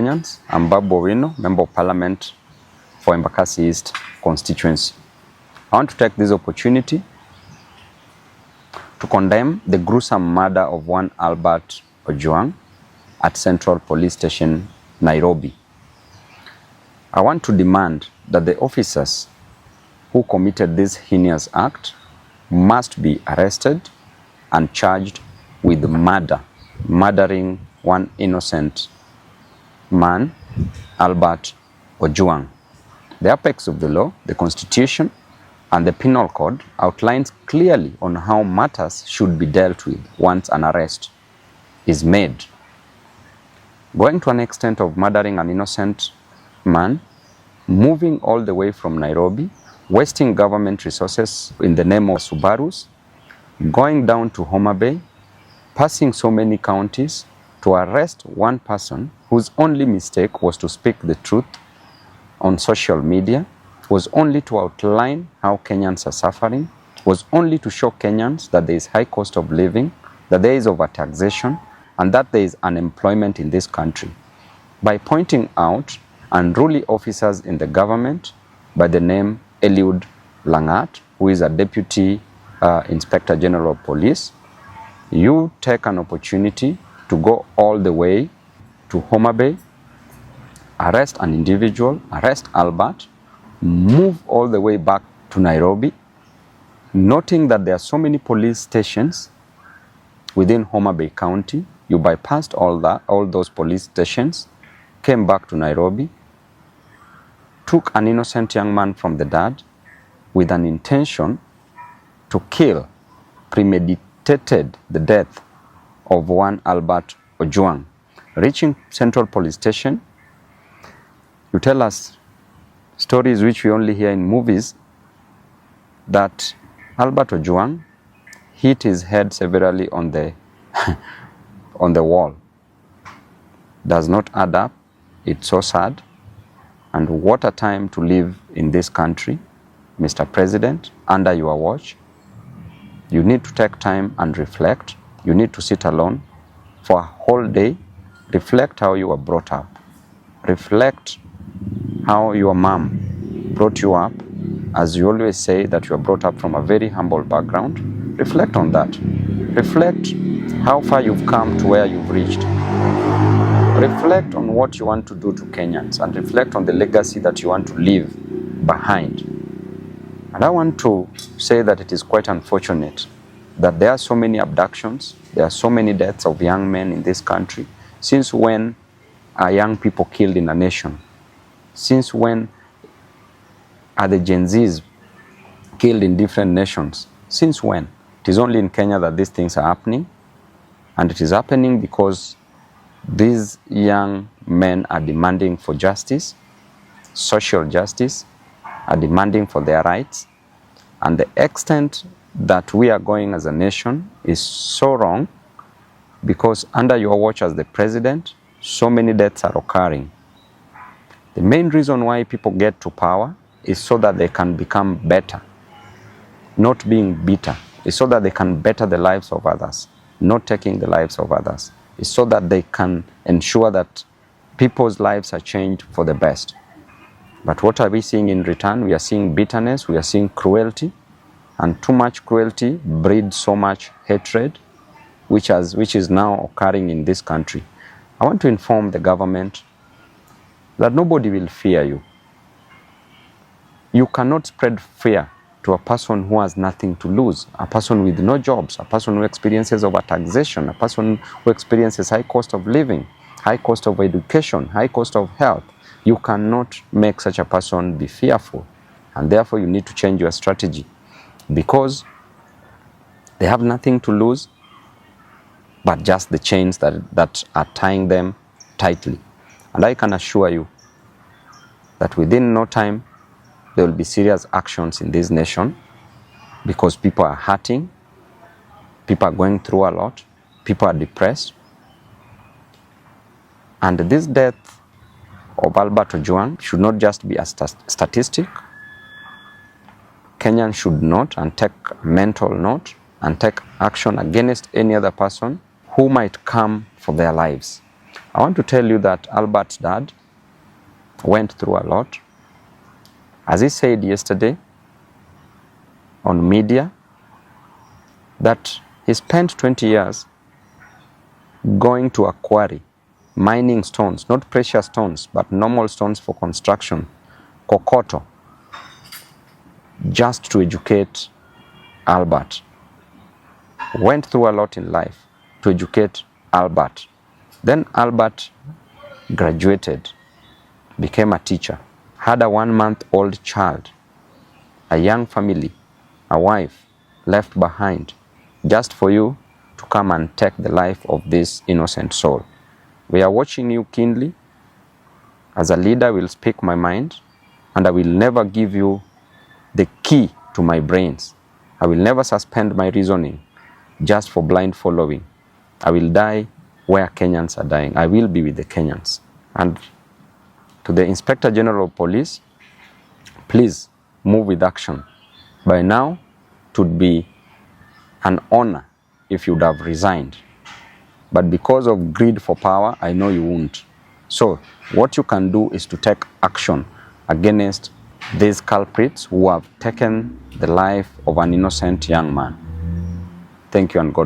Kenyans. I'm Babu Owino, Member of Parliament for Embakasi East constituency. I want to take this opportunity to condemn the gruesome murder of one Albert Ojwang at Central Police Station, Nairobi. I want to demand that the officers who committed this heinous act must be arrested and charged with murdering one innocent man, Albert Ojwang. The apex of the law, the Constitution, and the Penal Code outlines clearly on how matters should be dealt with once an arrest is made. Going to an extent of murdering an innocent man, moving all the way from Nairobi, wasting government resources in the name of Subarus, going down to Homa Bay, passing so many counties to arrest one person whose only mistake was to speak the truth on social media, was only to outline how Kenyans are suffering, was only to show Kenyans that there is high cost of living, that there is overtaxation, and that there is unemployment in this country. By pointing out unruly officers in the government by the name Eliud Langat, who is a Deputy Inspector General of Police, you take an opportunity to go all the way to Homa Bay, arrest an individual, arrest Albert, move all the way back to Nairobi, noting that there are so many police stations within Homa Bay County. You bypassed all those police stations, came back to Nairobi, took an innocent young man from the dad with an intention to kill, premeditated the death of one Albert Ojwang. Reaching Central Police Station, you tell us stories which we only hear in movies, that Albert Ojwang hit his head severely on the on the wall. Does not add up. It's so sad. And what a time to live in this country, Mr. President, under your watch. You need to take time and reflect. You need to sit alone for a whole day. Reflect how you were brought up. Reflect how your mom brought you up. As you always say that you are brought up from a very humble background. Reflect on that. Reflect how far you've come to where you've reached. Reflect on what you want to do to Kenyans and reflect on the legacy that you want to leave behind. And I want to say that it is quite unfortunate that there are so many abductions, there are so many deaths of young men in this country. Since when are young people killed in a nation? Since when are the Gen Zs killed in different nations? Since when? It is only in Kenya that these things are happening, and it is happening because these young men are demanding for justice, social justice, are demanding for their rights, and the extent that we are going as a nation is so wrong because under your watch as the president, so many deaths are occurring. The main reason why people get to power is so that they can become better, not being bitter. It's so that they can better the lives of others, not taking the lives of others. It's so that they can ensure that people's lives are changed for the best. But what are we seeing in return? We are seeing bitterness, we are seeing cruelty, and too much cruelty breeds so much hatred, which is now occurring in this country. I want to inform the government that nobody will fear you. You cannot spread fear to a person who has nothing to lose, a person with no jobs, a person who experiences overtaxation, a person who experiences high cost of living, high cost of education, high cost of health. You cannot make such a person be fearful, and therefore you need to change your strategy because they have nothing to lose but just the chains that are tying them tightly. And I can assure you that within no time there will be serious actions in this nation because people are hurting, people are going through a lot, people are depressed. And this death of Albert Ojwang should not just be a statistic. Kenyans should note and take mental note and take action against any other person who might come for their lives. I want to tell you that Albert's dad went through a lot. As he said yesterday on media, that he spent 20 years going to a quarry, mining stones, not precious stones, but normal stones for construction, kokoto, just to educate Albert. Went through a lot in life to educate Albert. Then Albert graduated, became a teacher, had a 1-month-old child, a young family, a wife left behind, just for you to come and take the life of this innocent soul. We are watching you keenly. As a leader, I will speak my mind, and I will never give you the key to my brains. I will never suspend my reasoning just for blind following. I will die where Kenyans are dying. I will be with the Kenyans. And to the Inspector General of Police, please move with action. By now, it would be an honor if you would have resigned. But because of greed for power, I know you won't. So what you can do is to take action against these culprits who have taken the life of an innocent young man. Thank you and God.